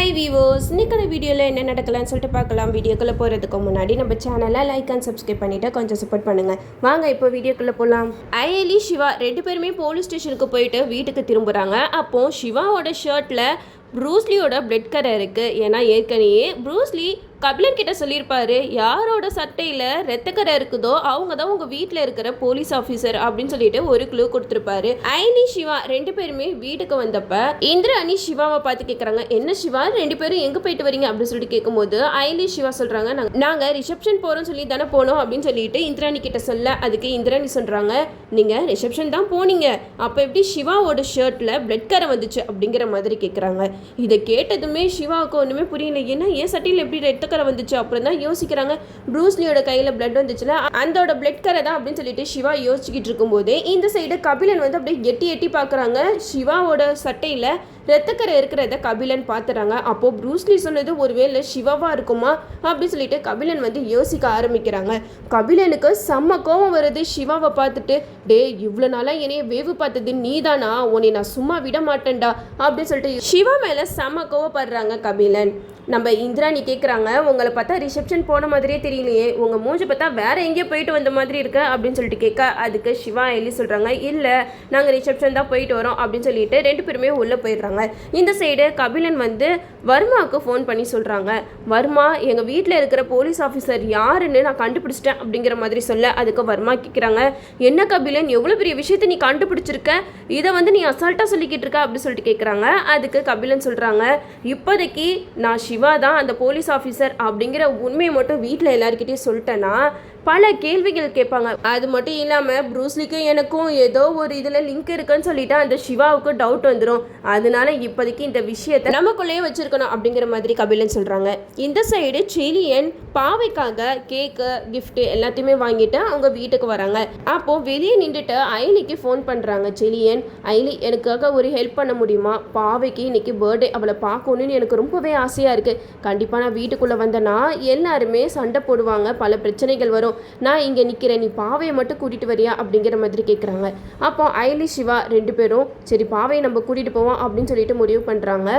Hi viewers, இன்னைக்கான வீடியோவில் என்ன நடக்கலாம்னு சொல்லிட்டு பார்க்கலாம். வீடியோக்குள்ளே போகிறதுக்கு முன்னாடி நம்ம சேனலை லைக் அண்ட் சப்ஸ்கிரைப் பண்ணிவிட்டு கொஞ்சம் சப்போர்ட் பண்ணுங்கள். வாங்க இப்போ வீடியோக்குள்ளே போகலாம். அயலி சிவா ரெண்டு பேருமே போலீஸ் ஸ்டேஷனுக்கு போயிட்டு வீட்டுக்கு திரும்புகிறாங்க. அப்போது சிவாவோட ஷர்ட்டில் ப்ரூஸ்லியோட பிளட் கரை இருக்குது. ஏன்னா ஏற்கனவே ப்ரூஸ்லி கபிலன் கிட்ட சொல்லியிருப்பாரு, யாரோட சட்டையில் ரத்தக்கரை இருக்குதோ அவங்க தான் உங்கள் வீட்டில் இருக்கிற போலீஸ் ஆஃபீஸர் அப்படின்னு சொல்லிட்டு ஒரு க்ளூ கொடுத்துருப்பாரு. அயலி சிவா ரெண்டு பேருமே வீட்டுக்கு வந்தப்ப இந்திராணி சிவாவை பார்த்து கேட்குறாங்க, என்ன சிவா ரெண்டு பேரும் எங்கே போயிட்டு வரீங்க அப்படின்னு சொல்லிட்டு கேட்கும்போது அயலி சிவா சொல்கிறாங்க, நாங்கள் ரிசப்ஷன் போகிறோம்னு சொல்லி தானே போனோம் அப்படின்னு சொல்லிட்டு இந்திராணி கிட்ட சொல்ல, அதுக்கு இந்திராணி சொல்கிறாங்க, நீங்கள் ரிசப்ஷன் தான் போனீங்க, அப்போ எப்படி சிவாவோட ஷர்ட்டில் பிளட் கரை வந்துச்சு அப்படிங்கிற மாதிரி கேட்குறாங்க. இதை கேட்டதுமே சிவாவுக்கு ஒன்றுமே புரியல. ஏன்னா என் சட்டையில் எப்படி ரத்தக்கரை வந்துச்சு? அப்புறம் தான் யோசிக்கிறாங்க, ப்ரூஸ்லியோட கையில் பிளட் வந்துச்சுல, அந்தோட பிளட் கரை தான் அப்படின்னு சொல்லிட்டு சிவா யோசிச்சுக்கிட்டு இருக்கும்போதே இந்த சைடு கபிலன் வந்து அப்படியே எட்டி எட்டி பார்க்குறாங்க. சிவாவோட சட்டையில் ரத்தக்கரை இருக்கிறத கபிலன் பார்த்துறாங்க. அப்போது ப்ரூஸ்லி சொன்னது ஒருவேளை சிவாவாக இருக்குமா அப்படின்னு சொல்லிட்டு கபிலன் வந்து யோசிக்க ஆரம்பிக்கிறாங்க. கபிலனுக்கு செம்ம கோவம் வருது. சிவாவை பார்த்துட்டு, டே இவ்வளோ நாளாக என்னைய வேவு பார்த்தது நீதானா, உன்னை நான் சும்மா விட மாட்டேன்டா அப்படின்னு சொல்லிட்டு சிவா மேலே செம்ம கோவப்படுறாங்க கபிலன். நம்ம இந்திராணி கேட்குறாங்க, உங்களை பார்த்தா ரிசப்ஷன் போன மாதிரியே தெரியலையே, உங்கள் மூஞ்சி பார்த்தா வேறு எங்கேயோ போயிட்டு வந்த மாதிரி இருக்கு அப்படின்னு சொல்லிட்டு கேட்க, அதுக்கு சிவா எழுதி சொல்கிறாங்க, இல்லை நாங்கள் ரிசப்ஷன் தான் போயிட்டு வரோம் அப்படின்னு சொல்லிட்டு ரெண்டு பேருமே உள்ளே போயிடுறாங்க. இந்த சைடு கபிலன் வந்து வர்மாவுக்கு ஃபோன் பண்ணி சொல்கிறாங்க, வர்மா எங்கள் வீட்டில் இருக்கிற போலீஸ் ஆஃபீஸர் யாருன்னு நான் கண்டுபிடிச்சிட்டேன் அப்படிங்கிற மாதிரி சொல்ல, அதுக்கு வர்மா கேட்குறாங்க, என்ன கபிலன் எவ்வளோ பெரிய விஷயத்தை நீ கண்டுபிடிச்சிருக்க, இதை வந்து நீ அசால்ட்டாக சொல்லிக்கிட்டு இருக்க அப்படின்னு சொல்லிட்டு கேட்குறாங்க. அதுக்கு கபிலன் சொல்கிறாங்க, இப்போதைக்கு நான் சிவா தான் அந்த போலீஸ் ஆஃபீஸர் அப்படிங்கிற உண்மையை மட்டும் வீட்டில் எல்லாருக்கிட்டையும் சொல்லிட்டேன்னா பல கேள்விகள் கேட்பாங்க. அது மட்டும் இல்லாமல் ப்ரூஸ்லிக்கும் எனக்கும் ஏதோ ஒரு இதில் லிங்க் இருக்குன்னு சொல்லிட்டு அந்த சிவாவுக்கு டவுட் வந்துடும். அதனால இப்போதைக்கு இந்த விஷயத்தை நமக்குள்ளேயே வச்சுருக்கணும் அப்படிங்கிற மாதிரி கபிலன் சொல்கிறாங்க. இந்த சைடு செலியன் பாவைக்காக கேக்கு கிஃப்ட்டு எல்லாத்தையுமே வாங்கிட்டு அவங்க வீட்டுக்கு வராங்க. அப்போது வெளியே நின்றுட்டு அயலிக்கு ஃபோன் பண்ணுறாங்க செலியன், அயலி எனக்காக ஒரு ஹெல்ப் பண்ண முடியுமா, பாவைக்கு இன்னைக்கு பர்த்டே, அவளை பார்க்கணுன்னு எனக்கு ரொம்பவே ஆசையாக இருக்குது. கண்டிப்பாக நான் வீட்டுக்குள்ளே வந்தேன்னா எல்லாருமே சண்டை போடுவாங்க, பல பிரச்சனைகள் வரும், நான் இங்கே நிற்கிறேன், நீ பாவையை மட்டும் கூட்டிகிட்டு வரியா அப்படிங்கிற மாதிரி கேட்குறாங்க. அப்போ அயலி சிவா ரெண்டு பேரும் சரி பாவையை நம்ம கூட்டிகிட்டு போவோம் அப்படின்னு சொல்லிட்டு முடிவு பண்ணுறாங்க.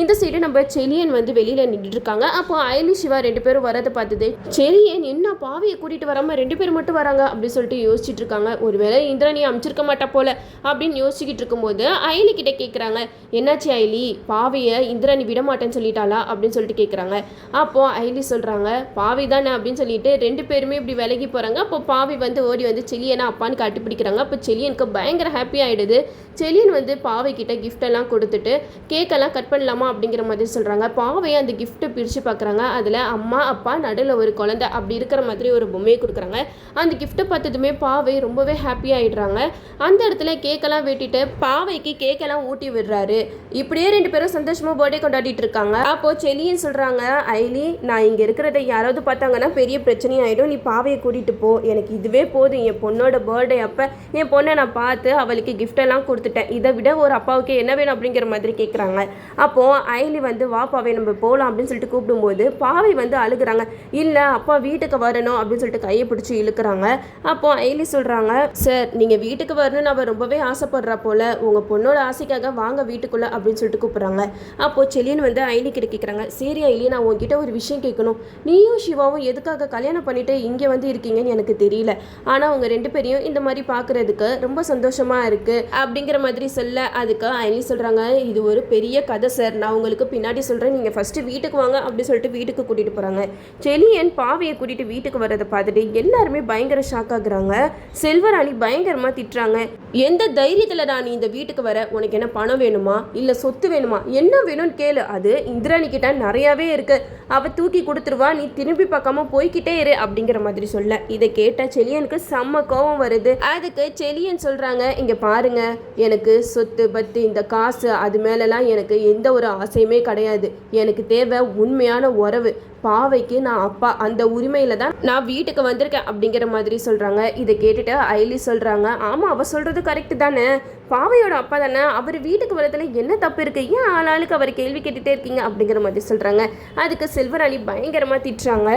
இந்த சைடு நம்ம செலியன் வந்து வெளியில் நின்றுட்டு இருக்காங்க. அப்போ அயலி சிவா ரெண்டு பேரும் வரதை பார்த்தது செலியன் என்ன பாவையை கூட்டிகிட்டு வராமல் ரெண்டு பேர் மட்டும் வராங்க அப்படின்னு சொல்லிட்டு யோசிச்சுட்டு இருக்காங்க. ஒருவேளை இந்திராணியை அமைச்சிருக்க மாட்டா போல அப்படின்னு யோசிச்சுக்கிட்டு இருக்கும்போது அயலி கிட்ட கேட்குறாங்க, என்னாச்சு அயலி, பாவையை இந்திராணி விட மாட்டேன்னு சொல்லிட்டாளா அப்படின்னு சொல்லிட்டு கேட்குறாங்க. அப்போது அயலி சொல்கிறாங்க, பாவை தானே அப்படின்னு சொல்லிட்டு ரெண்டு பேருமே இப்படி விலகி போகிறாங்க. அப்போ பாவி வந்து ஓடி வந்து செலியனா அப்பான்னு கட்டிப்பிடிக்கிறாங்க. அப்போ செலியனுக்கு பயங்கர ஹாப்பி ஆகிடுது. செலியன் வந்து பாவை கிட்ட கிஃப்டெல்லாம் கொடுத்துட்டு கேக்கெல்லாம் கட் பண்ணலாமா அப்படிங்கிற மாதிரி சொல்கிறாங்க. பாவையை அந்த கிஃப்ட்டை பிரித்து பார்க்குறாங்க. அதில் அம்மா அப்பா நடுவில் ஒரு குழந்தை அப்படி இருக்கிற மாதிரி ஒரு பொம்மையை கொடுக்குறாங்க. அந்த கிஃப்ட்டை பார்த்ததுமே பாவை ரொம்பவே ஹாப்பி ஆகிடுறாங்க. அந்த இடத்துல கேக்கெல்லாம் வெட்டிட்டு பாவைக்கு கேக்கெல்லாம் ஊட்டி விடுறாரு. இப்படியே ரெண்டு பேரும் சந்தோஷமாக பர்த்டே கொண்டாடிட்டு இருக்காங்க. அப்போது செலியன் சொல்கிறாங்க, ஐலி நான் இங்கே இருக்கிறத யாராவது பார்த்தாங்கன்னா பெரிய பிரச்சனையாயிடும், நீ பாவையை கூட்டிகிட்டு போ, எனக்கு இதுவே போதும், என் பொண்ணோட பர்த்டே அப்போ என் பொண்ணை நான் பார்த்து அவளுக்கு கிஃப்டெல்லாம் கொடுத்துட்டேன், இதை விட ஒரு அப்பாவுக்கு என்ன வேணும் அப்படிங்கிற மாதிரி கேட்குறாங்க. அப்போது அயலி வந்து வா பாவை நம்ம போகலாம் அப்படின்னு சொல்லிட்டு கூப்பிடும்போது பாவை வந்து அழுகுறாங்க, இல்லை அப்பா வீட்டுக்கு வரணும் அப்படின்னு சொல்லிட்டு கையை பிடிச்சி இழுக்கிறாங்க. அப்போது அயலி சொல்கிறாங்க, சார் நீங்கள் வீட்டுக்கு வரணும்னு அவள் ரொம்பவே ஆசைப்படுறா போல், உங்கள் பொண்ணோட ஆசைக்காக வாங்க வீட்டுக்குள்ளே அப்படின்னு சொல்லிட்டு கூப்பிட்றாங்க. அப்போது செலியன் வந்து அயலி கிட்ட கேட்குறாங்க, சரி அயலி நான் உங்ககிட்ட ஒரு விஷயம் கேட்கணும், நீயும் சிவாவும் எதுக்காக கல்யாணம் பண்ணிட்டு இங்கே வந்து இருக்கீங்கன்னு எனக்கு தெரியல, ஆனால் அவங்க ரெண்டு பேரையும் இந்த மாதிரி பார்க்குறதுக்கு ரொம்ப சந்தோஷமாக இருக்குது அப்படிங்கிற மாதிரி சொல்ல, அதுக்கு அயலி சொல்கிறாங்க, இது ஒரு பெரிய கதை சார், நான் உங்களுக்கு பின்னாடி சொல்கிறேன், நீங்கள் ஃபஸ்ட்டு வீட்டுக்கு வாங்க அப்படின்னு சொல்லிட்டு வீட்டுக்கு கூட்டிகிட்டு போகிறாங்க. செலியன் பாவையை கூட்டிகிட்டு வீட்டுக்கு வரதை பார்த்துட்டு எல்லாருமே பயங்கர ஷாக் ஆகுறாங்க. செல்வராணி பயங்கரமாக திட்டுறாங்க, எந்த தைரியத்தில் நான் இந்த வீட்டுக்கு வர, உனக்கு என்ன பணம் வேணுமா இல்லை சொத்து வேணுமா, என்ன வேணும்னு கேளு, அது இந்திராணி கிட்ட நிறையாவே இருக்குது, அவள் தூக்கி கொடுத்துருவா, நீ திரும்பி பார்க்காம போய்கிட்டே இரு அப்படிங்கிற மாதிரி சொல்ல, இதை கேட்ட செலியனுக்கு செம்ம கோவம் வருது. அதுக்கு செலியன் சொல்கிறாங்க, இங்கே பாருங்க, எனக்கு சொத்து பத்து இந்த காசு அது மேலெல்லாம் எனக்கு எந்த ஒரு ஆசையுமே கிடையாது, எனக்கு தேவை உண்மையான உறவு, பாவைக்கு நான் அப்பா, அந்த உரிமையில் தான் நான் வீட்டுக்கு வந்திருக்கேன் அப்படிங்கிற மாதிரி சொல்கிறாங்க. இதை கேட்டுட்டு அயலி சொல்கிறாங்க, ஆமாம் அவள் சொல்கிறது கரெக்டு தானே, பாவையோட அப்பா தானே, அவர் வீட்டுக்கு வரதுல என்ன தப்பு இருக்குது, ஏன் ஆளாளுக்கு அவர் கேள்வி கேட்டுகிட்டே இருக்கீங்க அப்படிங்கிற மாதிரி சொல்கிறாங்க. அதுக்கு செல்வராணி பயங்கரமாக திட்டுறாங்க,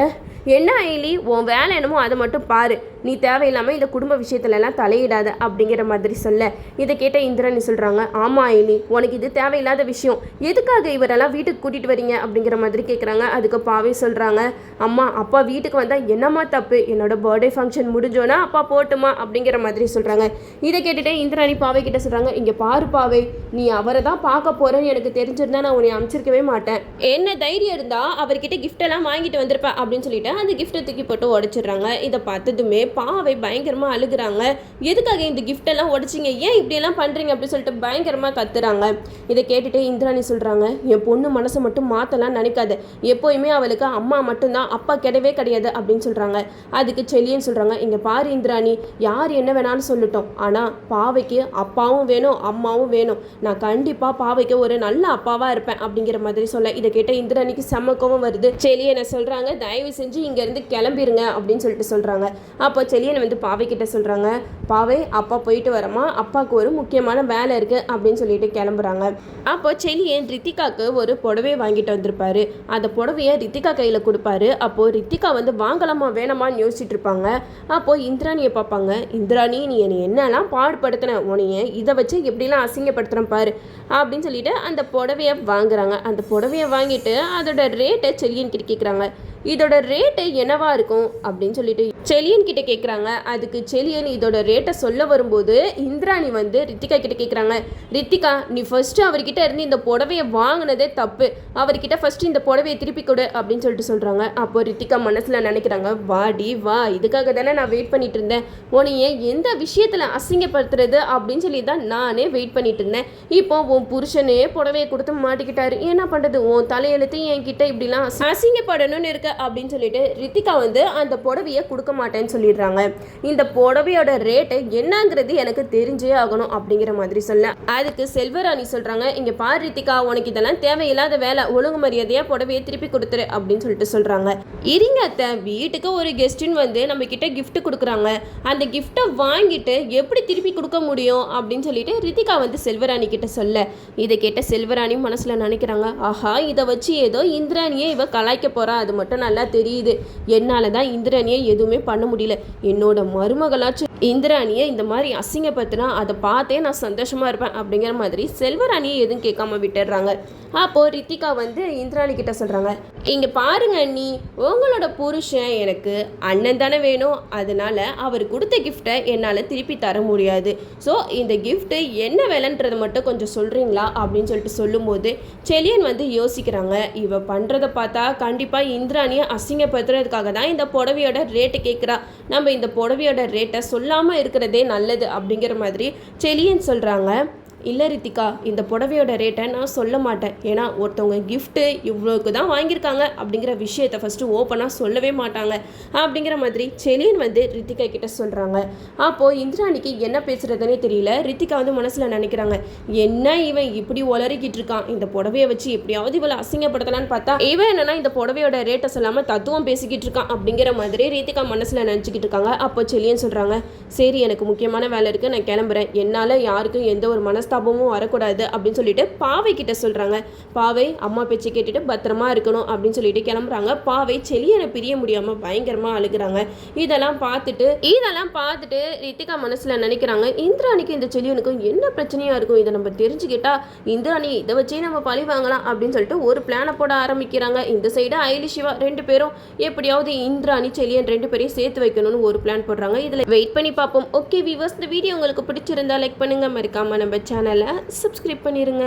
என்ன அயலி உன் வேலை என்னமோ அதை மட்டும் பாரு, நீ தேவையில்லாமல் இந்த குடும்ப விஷயத்துலலாம் தலையிடாத அப்படிங்கிற மாதிரி சொல்ல இதை கேட்ட இந்திராணி சொல்கிறாங்க, ஆமாம் அயலி, உனக்கு இது தேவையில்லாத விஷயம், எதுக்காக இவரெல்லாம் வீட்டுக்கு கூட்டிகிட்டு வரீங்க அப்படிங்கிற மாதிரி கேட்குறாங்க. அதுக்கு பாவே சொல்கிறாங்க, அம்மா அப்பா வீட்டுக்கு வந்தால் என்னம்மா தப்பு, என்னோட பர்த்டே ஃபங்க்ஷன் முடிஞ்சோன்னா அப்பா போட்டுமா அப்படிங்கிற மாதிரி சொல்கிறாங்க. இதை கேட்டுட்டு இந்திராணி பாவை கிட்ட சொல்கிறாங்க, இங்கே பாரு பாவை, நீ அவரை தான் பார்க்க போகிறேன்னு எனக்கு தெரிஞ்சிருந்தா நான் உன்னை அமைச்சிருக்கவே மாட்டேன், என்ன தைரியம் இருந்தால் அவர்கிட்ட கிஃப்டெல்லாம் வாங்கிட்டு வந்திருப்பேன் அப்படின்னு சொல்லிட்டு அந்த கிஃப்ட்டை தூக்கி போட்டு உடைச்சிடுறாங்க. இதை பார்த்ததுமே பாவை பயங்கரமாக அழுகுறாங்க. எதுக்காக இந்த கிஃப்டெல்லாம் உடைச்சிங்க, ஏன் இப்படியெல்லாம் பண்ணுறீங்க அப்படின்னு சொல்லிட்டு பயங்கரமாக கத்துறாங்க. இதை கேட்டுட்டு இந்திராணி சொல்கிறாங்க, என் பொண்ணு மனசை மட்டும் மாற்றலாம் நினைக்காது, எப்போயுமே அவளுக்கு அம்மா மட்டும்தான், அப்பா கிடையவே கிடையாது அப்படின்னு சொல்கிறாங்க. அதுக்கு செல்லின்னு சொல்கிறாங்க, இங்கே பாரு இந்திராணி, யார் என்ன வேணாலும் சொல்லட்டும், ஆனால் பாவைக்கு அப்பாவும் வேணும் அம்மாவும் வேணும், நான் கண்டிப்பாக பாவைக்கு ஒரு நல்ல அப்பாவாக இருப்பேன் அப்படிங்கிற மாதிரி சொல்ல இதை கேட்ட இந்திராணிக்கு செம்ம கோவம் வருது. செலியனை சொல்கிறாங்க, தயவு செஞ்சு இங்கேருந்து கிளம்பிருங்க அப்படின்னு சொல்லிட்டு சொல்கிறாங்க. அப்போ செலியனை வந்து பாவை கிட்ட சொல்கிறாங்க, பாவை அப்பா போயிட்டு வரமா, அப்பாவுக்கு ஒரு முக்கியமான வேலை இருக்குது அப்படின்னு சொல்லிட்டு கிளம்புறாங்க. அப்போ செலியன் ரித்திகாவுக்கு ஒரு புடவையை வாங்கிட்டு வந்திருப்பாரு. அந்த புடவையை ரித்திகா கையில் கொடுப்பாரு. அப்போது ரித்திகா வந்து வாங்கலாமா வேணாமான்னு யோசிச்சுட்டு இருப்பாங்க. அப்போது இந்திராணியை பார்ப்பாங்க, இந்திராணி நீ என்னை என்னெல்லாம் பாடுபடுத்தின, உனைய இதை வச்சு எப்படிலாம் அசிங்கப்படுத்துகிறேன் பாரு அப்படின்னு சொல்லிட்டு அந்த புடவையை வாங்குறாங்க. அந்த புடவையை வாங்கிட்டு அதோட ரேட்டை செலியன் கிட்ட கேட்குறாங்க. இதோட ரேட்டு என்னவா இருக்கும் அப்படின்னு சொல்லிட்டு செலியன் கிட்ட கேட்குறாங்க. அதுக்கு செலியன் இதோட ரேட்டை சொல்ல வரும்போது இந்திராணி வந்து ரித்திகா கிட்ட கேட்குறாங்க, ரித்திகா நீ ஃபர்ஸ்ட் அவர்கிட்ட இருந்து இந்த புடவையை வாங்கினதே தப்பு, அவர்கிட்ட ஃபர்ஸ்ட் இந்த புடவையை திருப்பி கொடு அப்படின்னு சொல்லிட்டு சொல்கிறாங்க. அப்போ ரித்திகா மனசில் நினைக்கிறாங்க, வாடி வா, இதுக்காக தானே நான் வெயிட் பண்ணிட்டு இருந்தேன், உன்னைய எந்த விஷயத்தில் அசிங்கப்படுத்துறது அப்படின்னு சொல்லி தான் நானே வெயிட் பண்ணிட்டு இருந்தேன். இப்போ உன் புருஷனே புடவையை கொடுத்து மாட்டிக்கிட்டாரு, என்ன பண்ணுறது, உன் தலையெழுத்து என்கிட்ட இப்படிலாம் அசிங்கப்படணும்னு இருக்க அப்படின்னு சொல்லிட்டு ரித்திகா வந்து அந்த புடவையை கொடுக்க மாட்டேன்னு சொல்லிடுறாங்க. இந்த புடவையோட ரேட்டு என்னங்கிறது எனக்கு தெரிஞ்சே ஆகணும் அப்படிங்கிற மாதிரி சொல்ல அதுக்கு செல்வராணி சொல்றாங்க, இங்க பாரு ரித்திகா, உனக்கு இதெல்லாம் தேவையில்லாத வேலை, ஒழுங்கு மரியாதையா புடவையை திருப்பி கொடுத்துரு அப்படின்னு சொல்லிட்டு சொல்றாங்க. இருங்க அத்தை, வீட்டுக்கு ஒரு கெஸ்டின்னு வந்து நம்ம கிட்ட கிஃப்ட் கொடுக்குறாங்க, அந்த கிஃப்டை வாங்கிட்டு எப்படி திருப்பி கொடுக்க முடியும் அப்படின்னு சொல்லிட்டு ரித்திகா வந்து செல்வராணி கிட்ட சொல்ல இதை கேட்ட செல்வராணி மனசுல நினைக்கிறாங்க, ஆஹா இதை வச்சு ஏதோ இந்திராணியை இவ கலாய்க்க போறா, அது மட்டும் நல்லா தெரியுது, என்னால தான் இந்திராணியை எதுவுமே பண்ண முடியல, என்னோட மருமகளாச்சும் இந்திராணியை இந்த மாதிரி அசிங்கப்படுத்தினா அதை பார்த்தே நான் சந்தோஷமா இருப்பேன் அப்படிங்கிற மாதிரி செல்வராணியை எதுவும் கேட்காம விட்டுடுறாங்க. அப்போ ரித்திகா வந்து இந்திராணி கிட்ட சொல்றாங்க, இங்க பாருங்க அண்ணி, உங்களோட புருஷன் எனக்கு அண்ணன் தானே வேணும், அதனால அவர் கொடுத்த கிஃப்டை என்னால் திருப்பி தர முடியாது, ஸோ இந்த கிஃப்ட்டு என்ன விலைன்றதை மட்டும் கொஞ்சம் சொல்றீங்களா அப்படின்னு சொல்லிட்டு சொல்லும்போது செலியன் வந்து யோசிக்கிறாங்க, இவ பண்றதை பார்த்தா கண்டிப்பா இந்திராணியை அசிங்கப்படுத்துறதுக்காக தான் இந்த புடவையோட ரேட்டு கேட்குறா, நம்ம இந்த புடவையோட ரேட்டை சொல்லாமல் இருக்கிறதே நல்லது அப்படிங்கிற மாதிரி செலியன் சொல்கிறாங்க. இல்லை ரித்திகா, இந்த புடவையோட ரேட்டை நான் சொல்ல மாட்டேன், ஏன்னா ஒருத்தவங்க கிஃப்ட்டு இவ்வளோக்கு தான் வாங்கியிருக்காங்க அப்படிங்கிற விஷயத்தை ஃபஸ்ட்டு ஓப்பனாக சொல்லவே மாட்டாங்க அப்படிங்கிற மாதிரி செலியன் வந்து ரித்திகா கிட்ட சொல்கிறாங்க. அப்போது இந்திராணிக்கு என்ன பேசுகிறதுனே தெரியல. ரித்திகா வந்து மனசில் நினைக்கிறாங்க, என்ன இவன் இப்படி உளறிக்கிட்டு இருக்கான், இந்த புடவையை வச்சு எப்படியாவது இவளை அசிங்கப்படுத்தலான்னு பார்த்தா இவன் என்னன்னா இந்த புடவையோட ரேட்டை சொல்லாமல் தத்துவம் பேசிக்கிட்டு இருக்கான் அப்படிங்கிற மாதிரி ரித்திகா மனசில் நினச்சிக்கிட்டு இருக்காங்க. அப்போ செலியன் சொல்கிறாங்க, சரி எனக்கு முக்கியமான வேலை இருக்குது, நான் கிளம்புறேன், என்னால் யாருக்கும் எந்த ஒரு மனஸ்தாபமும் வரக்கூடாது அப்படின்னு சொல்லிட்டு பாவை கிட்ட சொல்றாங்க. பாவை அம்மா பேச்சு கேட்டுட்டு பத்திரமா இருக்கணும் அப்படின்னு சொல்லிட்டு கிளம்புறாங்க. பாவை செலியனை பிரிய முடியாம பயங்கரமா அழுகுறாங்க. இதெல்லாம் பார்த்துட்டு ரித்திகா மனசுல நினைக்கிறாங்க, இந்திராணிக்கு இந்த செலியனுக்கும் என்ன பிரச்சனையா இருக்கும், இதை நம்ம தெரிஞ்சுக்கிட்டா இந்திராணி இதை வச்சே நம்ம பழி வாங்கலாம் அப்படின்னு சொல்லிட்டு ஒரு பிளானை போட ஆரம்பிக்கிறாங்க. இந்த சைடு அயலி சிவா ரெண்டு பேரும் எப்படியாவது இந்திராணி செலியன் ரெண்டு பேரையும் சேர்த்து வைக்கணும்னு ஒரு பிளான் போடுறாங்க. இதுல வெயிட் பண்ணி பார்ப்போம். ஓகே வியூவர்ஸ், இந்த வீடியோ உங்களுக்கு பிடிச்சிருந்தா லைக் பண்ணுங்க, மறக்காம நம்ம சேனலை சப்ஸ்கிரைப் பண்ணிருங்க.